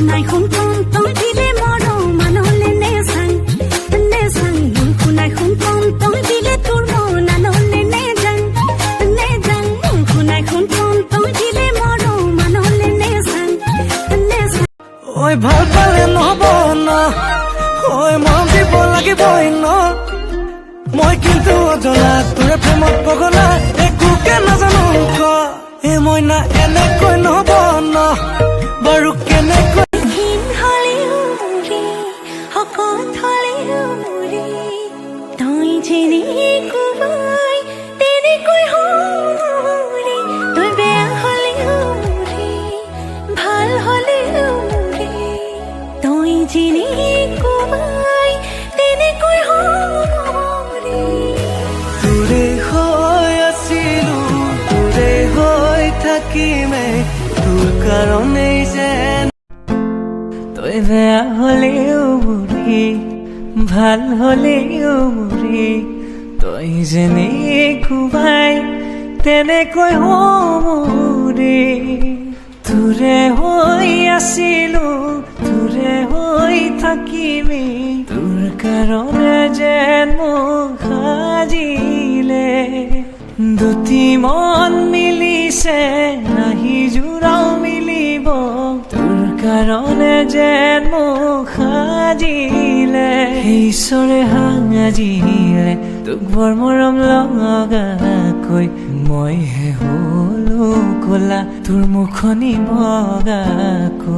শুনাই শুনকম তই দিলে মৰম মানলে নেজাং নেজাং মোৰ শুনাই শুনকম তই দিলে তোৰ মন আনলে নেজাং নেজাং মোৰ শুনাই শুনকম তই দিলে মৰম মানলে নেজাং নেজাং ঐ ভাল পালে নহব ন ঐ মৰম দিব লাগিবই ন মই কিন্তু অজনা তোৰে প্ৰেমত পগলা একোকে নাজানো ক এ মইনা এনেকৈ নহব ন বাৰু কেনেকৈ হীন হলেও মোৰে শকত হলেও মোৰে তই যেনেকৈ তেনেকৈ হৰে তই বেয়া হলেও মোৰে ভাল হলেও মোৰে তই যেনেকৈ তেনেকৈ হৰে তোৰে হৈ আছিলো তোৰে হৈ থাকিমে তোৰ কাৰণেই যেন তই বেয়া হলেও মোৰে ভাল হলেও মোৰে তই যেনেকৈ তেনেকৈ মোৰে তোৰে হৈ আছিলো তোৰে হৈ থাকিমে তোৰ কাৰণে যেন মোক সাজিলে দুটি মন মিলিছে নাহি জোৰাও মিলিব তোৰ কাৰণে যেন মোক সাজিলে ঈশ্বৰে সাজিলে তোক বৰ মৰম লগাকৈ মইহে হলো কলা তোৰ মুখনি বগাকৈ